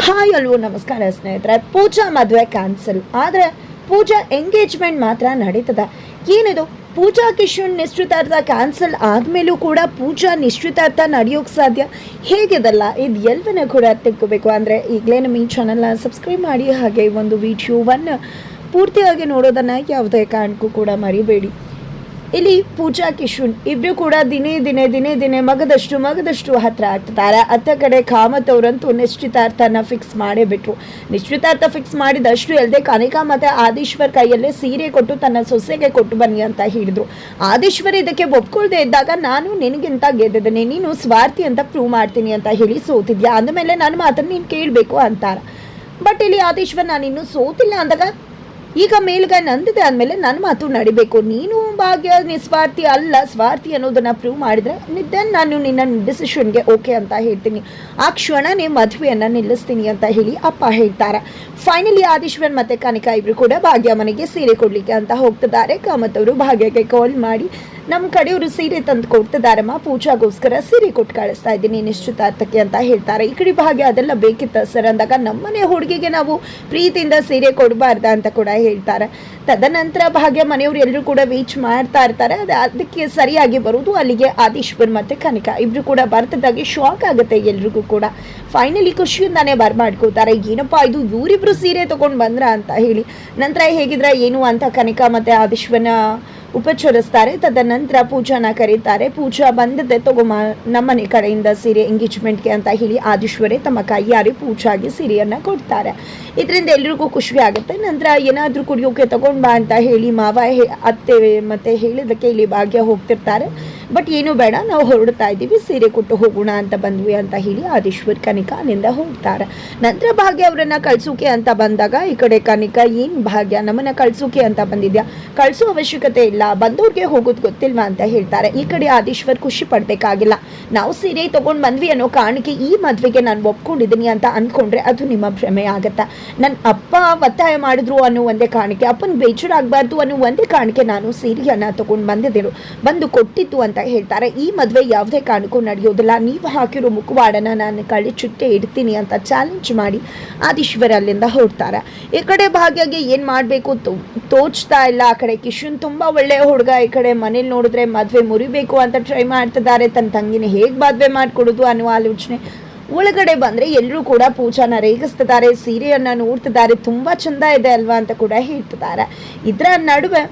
Hi ಅಲ್ವೋ ನಮಸ್ಕಾರ ಸ್ನೇಹಿತರೆ. ಪೂಜಾ ಮದುವೆ ಕ್ಯಾನ್ಸಲ್ ಆದರೆ ಪೂಜಾ ಎಂಗೇಜ್ಮೆಂಟ್ ಮಾತ್ರ ನಡೀತದ. ಏನಿದು ಪೂಜಾ ಕಿಶನ್ ನಿಶ್ಚಿತಾರ್ಥ ಕ್ಯಾನ್ಸಲ್ ಆದಮೇಲೂ ಕೂಡ ಪೂಜಾ ನಿಶ್ಚಿತಾರ್ಥ ನಡೆಯೋಕೆ ಸಾಧ್ಯ ಹೇಗಿದಲ್ಲ? ಇದು ಎಲ್ಲವನ್ನೂ ಕೂಡ ತಿಳ್ಕೋಬೇಕು ಅಂದರೆ ಈಗಲೇ ನಮ್ಮ ಈ ಚಾನಲ್ನ ಸಬ್ಸ್ಕ್ರೈಬ್ ಮಾಡಿ, ಹಾಗೆ ಒಂದು ವಿಡಿಯೋವನ್ನು ಪೂರ್ತಿಯಾಗಿ ನೋಡೋದನ್ನು ಯಾವುದೇ ಕಾರಣಕ್ಕೂ ಕೂಡ ಮರಿಬೇಡಿ. ಇಲ್ಲಿ ಪೂಜಾ ಕಿಶನ್ ಇಬ್ಬರು ಕೂಡ ದಿನೇ ಮಗದಷ್ಟು ಹತ್ರ ಆಗ್ತಿದ್ದಾರೆ. ಅತ್ತ ಕಡೆ ಕಾಮತ್ ಅವರಂತೂ ನಿಶ್ಚಿತಾರ್ಥನ ಫಿಕ್ಸ್ ಮಾಡೇ ಬಿಟ್ರು. ನಿಶ್ಚಿತಾರ್ಥ ಫಿಕ್ಸ್ ಮಾಡಿದಷ್ಟು ಅಲ್ಲದೆ ಕನಿಕಾ ಮತ್ತೆ ಆದೀಶ್ವರ್ ಕೈಯಲ್ಲೇ ಸೀರೆ ಕೊಟ್ಟು ತನ್ನ ಸೊಸೆಗೆ ಕೊಟ್ಟು ಬನ್ನಿ ಅಂತ ಹೇಳಿದ್ರು. ಆದೀಶ್ವರ್ ಇದಕ್ಕೆ ಒಪ್ಕೊಳ್ದೆ ಇದ್ದಾಗ ನಾನು ನಿನಗಿಂತ ಗೆದ್ದಿದ್ದೇನೆ, ನೀನು ಸ್ವಾರ್ಥಿ ಅಂತ ಪ್ರೂವ್ ಮಾಡ್ತೀನಿ ಅಂತ ಹೇಳಿ ಸೋತಿದ್ಯಾ, ಅಂದಮೇಲೆ ನನ್ನ ಮಾತನ್ನು ನೀನು ಕೇಳಬೇಕು ಅಂತಾರ. ಬಟ್ ಇಲ್ಲಿ ಆದೀಶ್ವರ್ ನಾನು ಇನ್ನೂ ಸೋತಿಲ್ಲ ಅಂದಾಗ ಈಗ ಮೇಲ್ಗೈ ನಂದಿದೆ ಅಂದಮೇಲೆ ನನ್ನ ಮಾತು ನಡಿಬೇಕು, ನೀನು ಭಾಗ್ಯ ನಿಸ್ವಾರ್ಥಿ ಅಲ್ಲ ಸ್ವಾರ್ಥಿ ಅನ್ನೋದನ್ನ ಪ್ರೂವ್ ಮಾಡಿದ್ರೆ ನಾನು ನಿನ್ನ ಡಿಸಿಷನ್ಗೆ ಓಕೆ ಅಂತ ಹೇಳ್ತೀನಿ, ಆ ಕ್ಷಣನೇ ಮದುವೆಯನ್ನು ನಿಲ್ಲಿಸ್ತೀನಿ ಅಂತ ಹೇಳಿ ಅಪ್ಪ ಹೇಳ್ತಾರೆ. ಫೈನಲಿ ಆದೀಶ್ವರ್ ಮತ್ತೆ ಕನಿಕಾ ಇಬ್ರು ಕೂಡ ಭಾಗ್ಯ ಮನೆಗೆ ಸೀರೆ ಕೊಡ್ಲಿಕ್ಕೆ ಅಂತ ಹೋಗ್ತಿದ್ದಾರೆ. ಕಾಮತ್ ಅವರು ಭಾಗ್ಯಕ್ಕೆ ಕಾಲ್ ಮಾಡಿ ನಮ್ಮ ಕಡೆಯವರು ಸೀರೆ ತಂದು ಕೊಡ್ತಿದ್ದಾರಮ್ಮ, ಪೂಜಾಗೋಸ್ಕರ ಸೀರೆ ಕೊಟ್ಟು ಕಳಿಸ್ತಾ ಇದ್ದೀನಿ ನಿಶ್ಚಿತಾರ್ಥಕ್ಕೆ ಅಂತ ಹೇಳ್ತಾರೆ. ಈ ಕಡೆ ಭಾಗ್ಯ ಅದೆಲ್ಲ ಬೇಕಿತ್ತ ಸರ್ ಅಂದಾಗ ನಮ್ಮನೆ ಹುಡುಗಿಗೆ ನಾವು ಪ್ರೀತಿಯಿಂದ ಸೀರೆ ಕೊಡಬಾರ್ದ ಅಂತ ಕೂಡ ಹೇಳ್ತಾರೆ. ತದನಂತರ ಭಾಗ್ಯ ಮನೆಯವರು ಎಲ್ಲರೂ ಕೂಡ ವೇಚ್ ಮಾಡ್ತಾ ಇರ್ತಾರೆ. ಅದಕ್ಕೆ ಸರಿಯಾಗಿ ಬರೋದು ಅಲ್ಲಿಗೆ ಆದೀಶ್ವರ್ ಮತ್ತೆ ಕನಿಕಾ ಇಬ್ರು ಕೂಡ ಬರ್ತದಾಗಿ ಶಾಕ್ ಆಗುತ್ತೆ ಎಲ್ರಿಗೂ ಕೂಡ. ಫೈನಲಿ ಖುಷಿಯಿಂದಾನೇ ಮಾಡ್ಕೋತಾರೆ, ಏನಪ್ಪಾ ಇದು ಇವರಿಬ್ರು ಸೀರೆ ತಗೊಂಡು ಬಂದ್ರ ಅಂತ ಹೇಳಿ. ನಂತರ ಹೇಗಿದ್ರೆ ಏನು ಅಂತ ಕನಿಕಾ ಮತ್ತೆ ಆದೀಶ್ವರ್ನ ಉಪಚರಿಸ್ತಾರೆ. ತದನಂತರ ಪೂಜಾನ ಕರೀತಾರೆ. ಪೂಜಾ ಬಂದದೆ ತಗೊಮ್ಮ ನಮ್ಮನೆ ಕಡೆಯಿಂದ ಸೀರೆ ಎಂಗೇಜ್ಮೆಂಟ್ಗೆ ಅಂತ ಹೇಳಿ ಆದೀಶ್ವರೇ ತಮ್ಮ ಕೈಯಾರಿ ಪೂಜಾಗೆ ಸೀರೆಯನ್ನ ಕೊಡ್ತಾರೆ. ಇದರಿಂದ ಎಲ್ರಿಗೂ ಖುಷಿ ಆಗುತ್ತೆ. ನಂತರ ಏನಾದರೂ ಕುಡಿಯೋಕೆ ತಗೊಂಡ್ ಬಾ ಅಂತ ಹೇಳಿ ಮಾವ ಅತ್ತೆ ಮತ್ತೆ ಹೇಳಿದಕ್ಕೆ ಇಲ್ಲಿ ಭಾಗ್ಯ ಹೋಗ್ತಿರ್ತಾರೆ. ಬಟ್ ಏನು ಬೇಡ, ನಾವು ಹೊರಡ್ತಾ ಇದ್ದೀವಿ, ಸೀರೆ ಕೊಟ್ಟು ಹೋಗೋಣ ಅಂತ ಬಂದ್ವಿ ಅಂತ ಹೇಳಿ ಆದೀಶ್ವರ್ ಕನಿಕಾ ಅಲ್ಲಿಂದ ಹೋಗ್ತಾರೆ. ನಂತರ ಭಾಗ್ಯ ಅವರನ್ನ ಕಳ್ಸೋಕೆ ಅಂತ ಬಂದಾಗ ಈ ಕಡೆ ಕನಿಕಾ ಏನ್ ಭಾಗ್ಯ ನಮ್ಮನ್ನ ಕಳ್ಸೋಕೆ ಅಂತ ಬಂದಿದ್ಯಾ, ಕಳ್ಸೋ ಅವಶ್ಯಕತೆ ಇಲ್ಲ, ಬಂದವ್ರಿಗೆ ಹೋಗೋದು ಗೊತ್ತಿಲ್ವಾ ಅಂತ ಹೇಳ್ತಾರೆ. ಈ ಕಡೆ ಆದೀಶ್ವರ್ ಖುಷಿ ಪಡ್ಬೇಕಾಗಿಲ್ಲ, ನಾವು ಸೀರೆ ತಗೊಂಡ್ ಬಂದ್ವಿ ಅನ್ನೋ ಕಾರಣಕ್ಕೆ ಈ ಮದ್ವೆಗೆ ನಾನು ಒಪ್ಕೊಂಡಿದ್ದೀನಿ ಅಂತ ಅನ್ಕೊಂಡ್ರೆ ಅದು ನಿಮ್ಮ ಭ್ರಮೆ ಆಗತ್ತ. ನನ್ನ ಅಪ್ಪ ಒತ್ತಾಯ ಮಾಡಿದ್ರು ಅನ್ನೋ ಒಂದೇ ಕಾರಣಕ್ಕೆ, ಅಪ್ಪನ ಬೇಜಾರಾಗಬಾರ್ದು ಅನ್ನೋ ಒಂದೇ ಕಾರಣಕ್ಕೆ ನಾನು ಸೀರೆಯನ್ನ ತಗೊಂಡು ಬಂದಿದ್ದೇನೆ, ಬಂದು ಕೊಟ್ಟಿತ್ತು ಅಂತ ಹೇಳ್ತಾರೆ. ಈ ಮದುವೆ ಯಾವುದೇ ಕಾರಣಕ್ಕೂ ನಡೆಯೋದಿಲ್ಲ, ನೀವು ಹಾಕಿರೋ ಮುಖವಾಡನ ನಾನು ಕಳ್ಳಿ ಚುಟ್ಟೆ ಇಡ್ತೀನಿ ಅಂತ ಚಾಲೆಂಜ್ ಮಾಡಿ ಆದೀಶ್ವರ್ ಅಲ್ಲಿಂದ ಹೊರಡ್ತಾರೆ. ಈ ಕಡೆ ಭಾಗ್ಯಗೆ ಏನ್ ಮಾಡ್ಬೇಕು ತೋಚ್ತಾ ಇಲ್ಲ. ಆ ಕಡೆ ಕಿಶನ್ ತುಂಬಾ ಒಳ್ಳೆ ಹುಡುಗ, ಈ ಕಡೆ ಮನೇಲಿ ನೋಡಿದ್ರೆ ಮದ್ವೆ ಮುರಿಬೇಕು ಅಂತ ಟ್ರೈ ಮಾಡ್ತಿದ್ದಾರೆ, ತನ್ನ ತಂಗಿನ ಹೇಗ್ ಮದ್ವೆ ಮಾಡ್ಕೊಡೋದು ಅನ್ನೋ ಆಲೋಚನೆ. ಒಳಗಡೆ ಬಂದ್ರೆ ಎಲ್ಲರೂ ಕೂಡ ಪೂಜಾನ ರೇಗಿಸ್ತಿದ್ದಾರೆ, ಸೀರೆಯನ್ನ ನೋಡ್ತಿದ್ದಾರೆ, ತುಂಬಾ ಚಂದ ಇದೆ ಅಲ್ವಾ ಅಂತ ಕೂಡ ಹೇಳ್ತಿದ್ದಾರೆ. ಇದರ ನಡುವೆ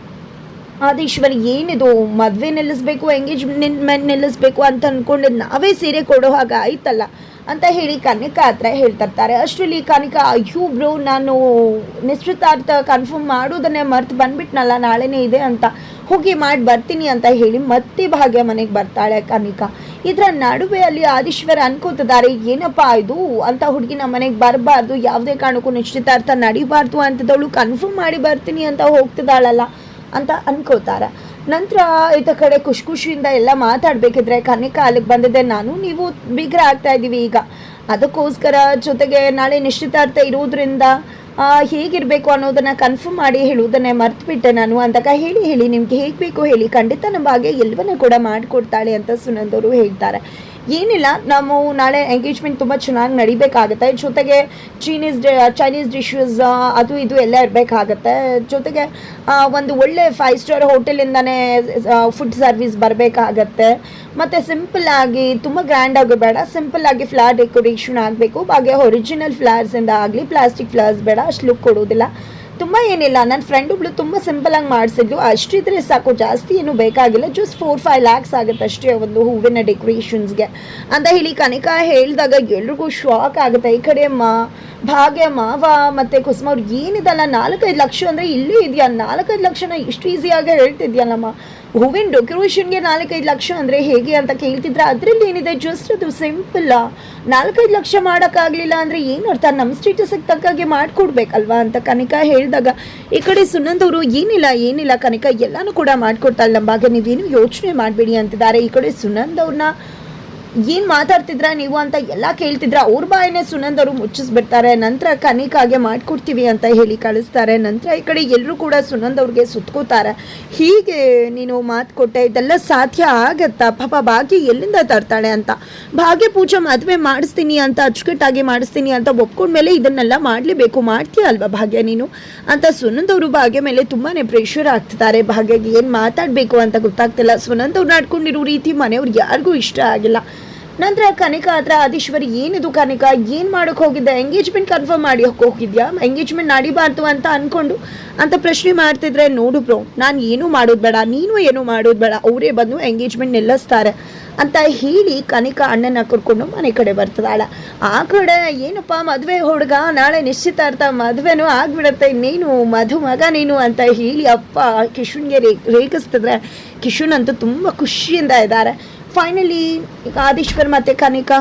ಆದೀಶ್ವರ್ ಏನಿದು ಮದುವೆ ನಿಲ್ಲಿಸ್ಬೇಕು ಎಂಗೇಜ್ಮೆಂಟ್ ನಿಲ್ಲಿಸ್ಬೇಕು ಅಂತ ಅನ್ಕೊಂಡಿದ್ದು ನಾವೇ ಸೀರೆ ಕೊಡೋ ಹಾಗೆ ಆಯ್ತಲ್ಲ ಅಂತ ಹೇಳಿ ಕನಿಕಾ ಹತ್ರ ಹೇಳ್ತಿರ್ತಾರೆ. ಅಷ್ಟರಲ್ಲಿ ಕನಿಕಾ ಅಯ್ಯೋ ಬ್ರೋ ನಾನು ನಿಶ್ಚಿತಾರ್ಥ ಕನ್ಫರ್ಮ್ ಮಾಡೋದನ್ನೇ ಮರ್ತು ಬಂದ್ಬಿಟ್ನಲ್ಲ, ನಾಳೆನೇ ಇದೆ ಅಂತ ಹೋಗಿ ಮಾಡಿ ಬರ್ತೀನಿ ಅಂತ ಹೇಳಿ ಮತ್ತೆ ಭಾಗ್ಯ ಮನೆಗೆ ಬರ್ತಾಳೆ ಕನಿಕಾ. ಇದರ ನಡುವೆ ಅಲ್ಲಿ ಆದೀಶ್ವರ್ ಅನ್ಕೋತಿದ್ದಾರೆ ಏನಪ್ಪಾ ಇದು ಅಂತ, ಹುಡುಗಿ ನಮ್ಮ ಮನೆಗೆ ಬರಬಾರ್ದು, ಯಾವುದೇ ಕಾರಣಕ್ಕೂ ನಿಶ್ಚಿತಾರ್ಥ ನಡಿಬಾರ್ದು ಅಂತದವಳು ಕನ್ಫರ್ಮ್ ಮಾಡಿ ಬರ್ತೀನಿ ಅಂತ ಹೋಗ್ತಿದ್ದಾಳಲ್ಲ ಅಂತ ಅನ್ಕೋತಾರೆ. ನಂತರ ಈತ ಕಡೆ ಖುಷಿಯಿಂದ ಎಲ್ಲ ಮಾತಾಡ್ಬೇಕಿದ್ರೆ ಕನಿಕಾ ಅಲ್ಲಿಗೆ ಬಂದಿದೆ, ನಾನು ನೀವು ಬಿಗ್ರ ಆಗ್ತಾ ಇದ್ದೀವಿ ಈಗ, ಅದಕ್ಕೋಸ್ಕರ ಜೊತೆಗೆ ನಾಳೆ ನಿಶ್ಚಿತಾರ್ಥ ಇರೋದ್ರಿಂದ ಹೇಗಿರಬೇಕು ಅನ್ನೋದನ್ನ ಕನ್ಫರ್ಮ್ ಮಾಡಿ ಹೇಳುವುದನ್ನೇ ಮರ್ತ್ಬಿಟ್ಟೆ ನಾನು ಅಂದಾಗ ಹೇಳಿ ನಿಮ್ಗೆ ಹೇಗೆ ಬೇಕು ಹೇಳಿ, ಖಂಡಿತ ನಮ್ಮ ಬಗ್ಗೆ ಎಲ್ಲವನ್ನೂ ಕೂಡ ಮಾಡಿಕೊಡ್ತಾಳೆ ಅಂತ ಸುನಂದವರು ಹೇಳ್ತಾರೆ. ಏನಿಲ್ಲ, ನಾವು ನಾಳೆ ಎಂಗೇಜ್ಮೆಂಟ್ ತುಂಬ ಚೆನ್ನಾಗಿ ನಡಿಬೇಕಾಗತ್ತೆ, ಜೊತೆಗೆ ಚೈನೀಸ್ ಡಿಶಸ್ ಅದು ಇದು ಎಲ್ಲ ಇರಬೇಕಾಗತ್ತೆ, ಜೊತೆಗೆ ಒಂದು ಒಳ್ಳೆ 5 ಸ್ಟಾರ್ ಹೋಟೆಲಿಂದನೇ ಫುಡ್ ಸರ್ವಿಸ್ ಬರಬೇಕಾಗತ್ತೆ, ಮತ್ತು ಸಿಂಪಲ್ ಆಗಿ ತುಂಬ ಗ್ರ್ಯಾಂಡ್ ಆಗಿ ಬೇಡ, ಸಿಂಪಲ್ ಆಗಿ ಫ್ಲವರ್ ಡೆಕೋರೇಷನ್ ಆಗಬೇಕು, ಹಾಗೆ ಒರಿಜಿನಲ್ ಫ್ಲವರ್ಸಿಂದ ಆಗಲಿ, ಪ್ಲಾಸ್ಟಿಕ್ ಫ್ಲವರ್ಸ್ ಬೇಡ, ಅಷ್ಟು ಲುಕ್ ಕೊಡೋದಿಲ್ಲ. ತುಂಬ ಏನಿಲ್ಲ, ನನ್ನ ಫ್ರೆಂಡ್ ಒಬ್ಳು ತುಂಬ ಸಿಂಪಲಾಗಿ ಮಾಡಿಸಿದ್ಲು, ಅಷ್ಟಿದ್ರೆ ಸಾಕು, ಜಾಸ್ತಿ ಏನು ಬೇಕಾಗಿಲ್ಲ, ಜಸ್ಟ್ 4-5 lakhs ಆಗುತ್ತೆ ಅಷ್ಟೇ ಒಂದು ಹೂವಿನ ಡೆಕೋರೇಷನ್ಸ್ಗೆ ಅಂತ ಹೇಳಿ ಕನಿಕಾ ಹೇಳಿದಾಗ ಎಲ್ರಿಗೂ ಶಾಕ್ ಆಗುತ್ತೆ. ಈ ಕಡೆ ಭಾಗ್ಯ ಮಾವ ಮತ್ತು ಕುಸುಮ ಅವ್ರು ಏನಿದಲ್ಲ 4-5 ಲಕ್ಷ ಅಂದರೆ ಇಲ್ಲೇ ಇದೆಯಾ, 4-5 ಲಕ್ಷನ ಇಷ್ಟು ಈಸಿಯಾಗಿ ಹೇಳ್ತಿದ್ಯಲ್ಲಮ್ಮ, ಹೂವಿನ ಡೆಕೋರೇಷನ್ಗೆ 4-5 ಲಕ್ಷ ಅಂದರೆ ಹೇಗೆ ಅಂತ ಕೇಳ್ತಿದ್ರೆ ಅದರಲ್ಲಿ ಏನಿದೆ, ಜಸ್ಟ್ ಅದು ಸಿಂಪಲ್, 4-5 ಲಕ್ಷ ಮಾಡೋಕ್ಕಾಗಲಿಲ್ಲ ಅಂದರೆ ಏನು ಅರ್ಥ, ನಮ್ಮ ಸ್ಟೇಟಸ್ಗೆ ತಕ್ಕಾಗೆ ಮಾಡಿಕೊಡ್ಬೇಕಲ್ವಾ ಅಂತ ಕನಿಕಾ ಹೇಳಿದಾಗ ಈ ಕಡೆ ಸುನಂದವರು ಏನಿಲ್ಲ ಕನಿಕಾ ಎಲ್ಲನೂ ಕೂಡ ಮಾಡಿಕೊಡ್ತಾಳೆ ನಮ್ಮ ಬಗ್ಗೆ, ನೀವೇನು ಯೋಚನೆ ಮಾಡಬೇಡಿ ಅಂತಿದ್ದಾರೆ. ಈ ಕಡೆ ಸುನಂದವ್ರನ್ನ ಏನು ಮಾತಾಡ್ತಿದ್ರ ನೀವು ಅಂತ ಎಲ್ಲ ಕೇಳ್ತಿದ್ರ. ಅವ್ರ ಬಾಯನ್ನೇ ಸುನಂದ್ ಅವರು ಮುಚ್ಚಿಸ್ಬಿಡ್ತಾರೆ. ನಂತರ ಕನಿಕಾಗೆ ಮಾಡ್ಕೊಡ್ತೀವಿ ಅಂತ ಹೇಳಿ ಕಳಿಸ್ತಾರೆ. ನಂತರ ಈ ಕಡೆ ಎಲ್ಲರೂ ಕೂಡ ಸುನಂದ್ ಅವ್ರಿಗೆ ಸುತ್ಕೋತಾರೆ. ಹೀಗೆ ನೀನು ಮಾತು ಕೊಟ್ಟೆ, ಇದೆಲ್ಲ ಸಾಧ್ಯ ಆಗತ್ತಾ? ಪಾಪ ಭಾಗ್ಯ ಎಲ್ಲಿಂದ ತರ್ತಾಳೆ ಅಂತ. ಭಾಗ್ಯ ಪೂಜಾ ಮದುವೆ ಮಾಡಿಸ್ತೀನಿ ಅಂತ ಅಚ್ಚುಕಟ್ಟಾಗಿ ಮಾಡಿಸ್ತೀನಿ ಅಂತ ಒಪ್ಕೊಂಡ್ಮೇಲೆ ಇದನ್ನೆಲ್ಲ ಮಾಡಲೇಬೇಕು, ಮಾಡ್ತೀಯ ಅಲ್ವಾ ಭಾಗ್ಯ ನೀನು ಅಂತ ಸುನಂದ್ ಅವರು ಭಾಗ್ಯ ಮೇಲೆ ತುಂಬಾನೇ ಪ್ರೆಷರ್ ಆಗ್ತಿದ್ದಾರೆ. ಭಾಗ್ಯಗೆ ಏನು ಮಾತಾಡಬೇಕು ಅಂತ ಗೊತ್ತಾಗ್ತಿಲ್ಲ. ಸುನಂದ್ ಅವ್ರು ನಡ್ಕೊಂಡಿರೋ ರೀತಿ ಮನೆಯವ್ರಿಗೆ ಯಾರಿಗೂ ಇಷ್ಟ ಆಗಿಲ್ಲ. ನಂತರ ಕನಿಕಾ ಹತ್ರ ಆದೀಶ್ವರಿ ಏನಿದು ಕನಿಕಾ, ಏನು ಮಾಡೋಕೆ ಹೋಗಿದ್ದೆ? ಎಂಗೇಜ್ಮೆಂಟ್ ಕನ್ಫರ್ಮ್ ಮಾಡಿ ಹೋಗಿದ್ಯಾ? ಎಂಗೇಜ್ಮೆಂಟ್ ನಡಿಬಾರ್ದು ಅಂತ ಅಂದ್ಕೊಂಡು ಅಂತ ಪ್ರಶ್ನೆ ಮಾಡ್ತಿದ್ರೆ, ನೋಡು ಬ್ರೋ, ನಾನು ಏನೂ ಮಾಡೋದು ಬೇಡ, ನೀನು ಏನೂ ಮಾಡೋದು ಬೇಡ, ಅವರೇ ಬಂದು ಎಂಗೇಜ್ಮೆಂಟ್ ನಿಲ್ಲಿಸ್ತಾರೆ ಅಂತ ಹೇಳಿ ಕನಿಕಾ ಅಣ್ಣನ ಕರ್ಕೊಂಡು ಮನೆ ಕಡೆ ಬರ್ತದಾಳ. ಆ ಕಡೆ ಏನಪ್ಪ ಮದುವೆ ಹುಡುಗ, ನಾಳೆ ನಿಶ್ಚಿತಾರ್ಥ, ಮದುವೆನೂ ಆಗ್ಬಿಡತ್ತೆ, ನೀನು ಮಗ ನೀನು ಅಂತ ಹೇಳಿ ಅಪ್ಪ ಕಿಶುನ್ಗೆ ರೇಗಿಸ್ತಿದ್ರೆ ಕಿಶುನ್ ಅಂತೂ ತುಂಬ ಖುಷಿಯಿಂದ ಇದ್ದಾರೆ. ಫೈನಲಿ ಆದೀಶ್ವರ್ ಮತ್ತು ಕನಿಕಾ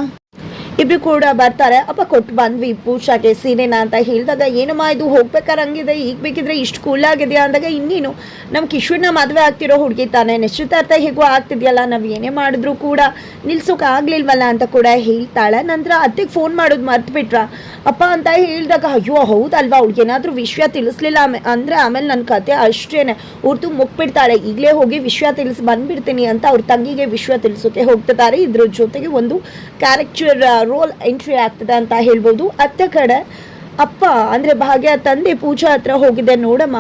ಇಬ್ರು ಕೂಡ ಬರ್ತಾರೆ. ಅಪ್ಪ ಕೊಟ್ಟು ಬಂದ್ವಿ ಪೂಜಾಗೆ ಸೀರೆನ ಅಂತ ಹೇಳಿದಾಗ, ಏನಮ್ಮ ಇದು ಹೋಗ್ಬೇಕಾರೆ ಹಂಗಿದೆ, ಈಗ ಬೇಕಿದ್ರೆ ಇಷ್ಟು ಕೂಲಾಗಿದೆಯಾ ಅಂದಾಗ, ಇನ್ನೇನು ನಮ್ಮ ಕಿಶೋರ್ನ ಮದುವೆ ಆಗ್ತಿರೋ ಹುಡುಗಿ ತಾನೆ, ನಿಶ್ಚಿತಾರ್ಥ ಹೇಗೂ ಆಗ್ತಿದೆಯಲ್ಲ, ನಾವು ಏನೇ ಮಾಡಿದ್ರು ಕೂಡ ನಿಲ್ಸೋಕೆ ಆಗ್ಲಿಲ್ವಲ್ಲ ಅಂತ ಕೂಡ ಹೇಳ್ತಾಳೆ. ನಂತರ ಅತ್ತೆಗೆ ಫೋನ್ ಮಾಡೋದು ಮರ್ತ್ಬಿಟ್ರ ಅಪ್ಪ ಅಂತ ಹೇಳಿದಾಗ, ಅಯ್ಯೋ ಹೌದಲ್ವಾ, ಅವ್ಳಿಗೇನಾದ್ರೂ ವಿಷಯ ತಿಳಿಸ್ಲಿಲ್ಲ ಅಂದರೆ ಆಮೇಲೆ ನನ್ನ ಕತೆ ಅಷ್ಟೇನೆ ಉರ್ದು ಮುಗ್ಬಿಡ್ತಾಳೆ, ಈಗಲೇ ಹೋಗಿ ವಿಷಯ ತಿಳಿಸಿ ಬಂದ್ಬಿಡ್ತೀನಿ ಅಂತ ಅವ್ರ ತಂಗಿಗೆ ವಿಷಯ ತಿಳಿಸೋಕೆ ಹೋಗ್ತಿದ್ದಾರೆ. ಇದ್ರ ಜೊತೆಗೆ ಒಂದು ಕ್ಯಾರೆಕ್ಟರ್ ರೋಲ್ ಎಂಟ್ರಿ ಆಗ್ತದೆ ಅಂತ ಹೇಳ್ಬೋದು. ಅತ್ತ ಕಡೆ ಅಪ್ಪ ಅಂದರೆ ಭಾಗ್ಯ ತಂದೆ ಪೂಜಾ ಹತ್ರ ಹೋಗಿದ್ದೆ, ನೋಡಮ್ಮ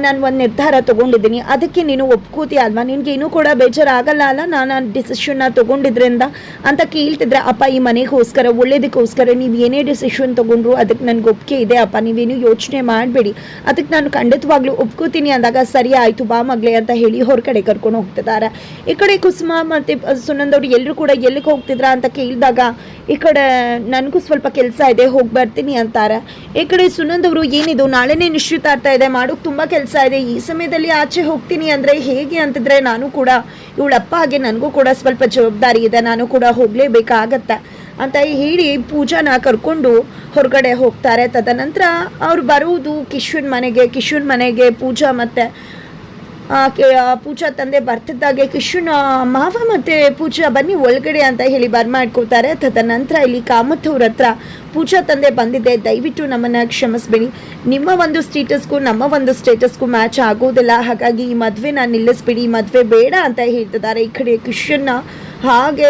ನಾನು ಒಂದು ನಿರ್ಧಾರ ತೊಗೊಂಡಿದ್ದೀನಿ, ಅದಕ್ಕೆ ನೀನು ಒಪ್ಕೋತೀಯ ಅಲ್ವಾ, ನಿನಗೇನೂ ಕೂಡ ಬೇಜಾರಾಗಲ್ಲ ಅಲ್ಲ ನಾನು ಡಿಸಿಷನ್ನ ತೊಗೊಂಡಿದ್ರಿಂದ ಅಂತ ಕೇಳ್ತಿದ್ರೆ, ಅಪ್ಪ ಈ ಮನೆಗೋಸ್ಕರ ಒಳ್ಳೇದಕ್ಕೋಸ್ಕರ ನೀವು ಏನೇ ಡಿಸಿಷನ್ ತೊಗೊಂಡ್ರು ಅದಕ್ಕೆ ನನಗೆ ಒಪ್ಪಿಗೆ ಇದೆ ಅಪ್ಪ, ನೀವೇನು ಯೋಚನೆ ಮಾಡಬೇಡಿ, ಅದಕ್ಕೆ ನಾನು ಖಂಡಿತವಾಗ್ಲೂ ಒಪ್ಕೋತೀನಿ ಅಂದಾಗ, ಸರಿ ಆಯಿತು ಬಾ ಮಗಳೇ ಅಂತ ಹೇಳಿ ಹೊರಗಡೆ ಕರ್ಕೊಂಡು ಹೋಗ್ತಿದ್ದಾರೆ. ಈ ಕಡೆ ಕುಸುಮ ಮತ್ತು ಸುನಂದ್ ಅವರು ಎಲ್ಲರೂ ಕೂಡ ಎಲ್ಲಿಗೆ ಹೋಗ್ತಿದ್ರ ಅಂತ ಕೇಳಿದಾಗ, ಈ ಕಡೆ ನನಗೂ ಸ್ವಲ್ಪ ಕೆಲಸ ಇದೆ ಹೋಗಿ ಬರ್ತೀನಿ ಅಂತಾರೆ. ಈ ಕಡೆ ಸುನಂದ್ ಅವರು ಏನಿದು ನಾಳೆನೇ ನಿಶ್ಚಿತಾರ್ಥ ಇದೆ, ಮಾಡೋಕ್ಕೆ ತುಂಬ ಕೆಲಸ ಇದೆ, ಈ ಸಮಯದಲ್ಲಿ ಆಚೆ ಹೋಗ್ತೀನಿ ಅಂದರೆ ಹೇಗೆ ಅಂತಿದ್ರೆ, ನಾನು ಕೂಡ ಇವಳಪ್ಪ ಹಾಗೆ ನನಗೂ ಕೂಡ ಸ್ವಲ್ಪ ಜವಾಬ್ದಾರಿ ಇದೆ, ನಾನು ಕೂಡ ಹೋಗಲೇಬೇಕಾಗತ್ತೆ ಅಂತ ಹೇಳಿ ಪೂಜಾನ ಕರ್ಕೊಂಡು ಹೊರಗಡೆ ಹೋಗ್ತಾರೆ. ತದನಂತರ ಅವ್ರು ಬರುವುದು ಕಿಶುನ್ ಮನೆಗೆ ಪೂಜಾ ಮತ್ತು ಪೂಜಾ ತಂದೆ ಬರ್ತಿದ್ದಾಗೆ ಕಿಶುನ್ ಮಾವ ಮತ್ತು ಪೂಜಾ ಬನ್ನಿ ಒಳಗಡೆ ಅಂತ ಹೇಳಿ ಬರ್ಮಾಡ್ಕೋತಾರೆ. ತದನಂತರ ಇಲ್ಲಿ ಕಾಮತ್ ಅವ್ರ ಹತ್ರ, ಪೂಜಾ ತಂದೆ ಬಂದಿದೆ, ದಯವಿಟ್ಟು ನಮ್ಮನ್ನು ಕ್ಷಮಿಸ್ಬೇಡಿ, ನಿಮ್ಮ ಒಂದು ಸ್ಟೇಟಸ್ಗೂ ನಮ್ಮ ಒಂದು ಸ್ಟೇಟಸ್ಗೂ ಮ್ಯಾಚ್ ಆಗೋದಿಲ್ಲ, ಹಾಗಾಗಿ ಈ ಮದುವೆನ ನಿಲ್ಲಿಸ್ಬಿಡಿ, ಮದುವೆ ಬೇಡ ಅಂತ ಹೇಳ್ತಿದ್ದಾರೆ. ಈ ಕಡೆ ಕಿಶನ್ನ ಹಾಗೆ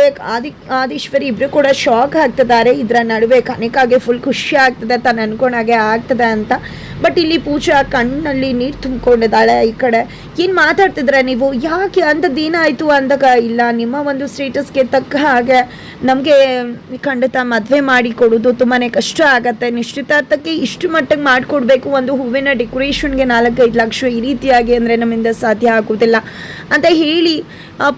ಆದೀಶ್ವರಿ ಇಬ್ಬರು ಕೂಡ ಶಾಕ್ ಆಗ್ತಿದ್ದಾರೆ. ಇದರ ನಡುವೆ ಕನಿಕಾಗೆ ಫುಲ್ ಖುಷಿ ಆಗ್ತದೆ, ತಾನು ಅನ್ಕೊಂಡಾಗೆ ಆಗ್ತದೆ ಅಂತ. ಬಟ್ ಇಲ್ಲಿ ಪೂಜಾ ಕಣ್ಣಲ್ಲಿ ನೀರು ತುಂಬಿಕೊಂಡಿದ್ದಾಳೆ. ಈ ಕಡೆ ಏನು ಮಾತಾಡ್ತಿದ್ರೆ ನೀವು, ಯಾಕೆ ಅಂಥದ್ದೇನಾಯಿತು ಅಂದಾಗ, ಇಲ್ಲ ನಿಮ್ಮ ಒಂದು ಸ್ಟೇಟಸ್ಗೆ ತಕ್ಕ ಹಾಗೆ ನಮಗೆ ಖಂಡಿತ ಮದುವೆ ಮಾಡಿ ಕೊಡೋದು ತುಂಬಾ ಕಷ್ಟ ಆಗತ್ತೆ, ನಿಶ್ಚಿತಾರ್ಥಕ್ಕೆ ಇಷ್ಟು ಮಟ್ಟಿಗೆ ಮಾಡಿಕೊಡ್ಬೇಕು, ಒಂದು ಹೂವಿನ ಡೆಕೋರೇಷನ್ಗೆ 4-5 ಲಕ್ಷ ಈ ರೀತಿಯಾಗಿ ಅಂದರೆ ನಮ್ಮಿಂದ ಸಾಧ್ಯ ಆಗೋದಿಲ್ಲ ಅಂತ ಹೇಳಿ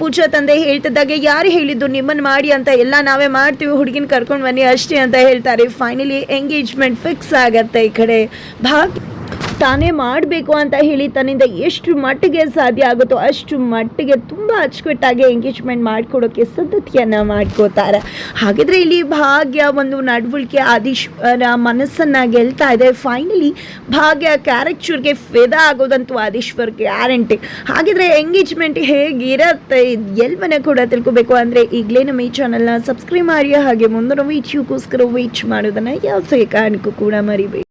ಪೂಜಾ ತಂದೆ ಹೇಳ್ತಿದ್ದಾಗೆ, ಯಾರು ಹೇಳಿದ್ದು ನಿಮ್ಮನ್ನು ಮಾಡಿ ಅಂತ, ಎಲ್ಲ ನಾವೇ ಮಾಡ್ತೀವಿ, ಹುಡುಗಿನ ಕರ್ಕೊಂಡು ಬನ್ನಿ ಅಷ್ಟೇ ಅಂತ ಹೇಳ್ತಾರೆ. ಫೈನಲಿ ಎಂಗೇಜ್ಮೆಂಟ್ ಫಿಕ್ಸ್ ಆಗತ್ತೆ. ಈ ಕಡೆ ತಾನೇ ಮಾಡಬೇಕು ಅಂತ ಹೇಳಿ ತನ್ನಿಂದ ಎಷ್ಟು ಮಟ್ಟಿಗೆ ಸಾಧ್ಯ ಆಗುತ್ತೋ ಅಷ್ಟು ಮಟ್ಟಿಗೆ ತುಂಬ ಅಚ್ಚುಕಟ್ಟಾಗಿ ಎಂಗೇಜ್ಮೆಂಟ್ ಮಾಡಿಕೊಡೋಕ್ಕೆ ಸಿದ್ಧತೆಯನ್ನು ಮಾಡ್ಕೋತಾರೆ. ಹಾಗಿದ್ರೆ ಇಲ್ಲಿ ಭಾಗ್ಯ ಒಂದು ನಡವಳಿಕೆ ಆದೀಶ್ವರ ಮನಸ್ಸನ್ನು ಗೆಲ್ತಾ ಇದೆ. ಫೈನಲಿ ಭಾಗ್ಯ ಕ್ಯಾರೆಕ್ಟರ್ಗೆ ಫೆದಾ ಆಗೋದಂತೂ ಆದೀಶ್ವರ್ ಗ್ಯಾರಂಟಿ. ಹಾಗಿದ್ರೆ ಎಂಗೇಜ್ಮೆಂಟ್ ಹೇಗಿರುತ್ತೆ ಎಲ್ಲವನ್ನ ಕೂಡ ತಿಳ್ಕೊಬೇಕು ಅಂದರೆ ಈಗಲೇ ನಮ್ಮ ಈ ಚಾನಲ್ನ ಸಬ್ಸ್ಕ್ರೈಬ್ ಮಾಡಿ, ಹಾಗೆ ಮುಂದಿನ ವಿಡಿಯೋಗೋಸ್ಕರ ವೇಟ್ ಮಾಡೋದನ್ನು ಯಾವುದೇ ಕಾರಣಕ್ಕೂ ಕೂಡ ಮರಿಬೇಡಿ.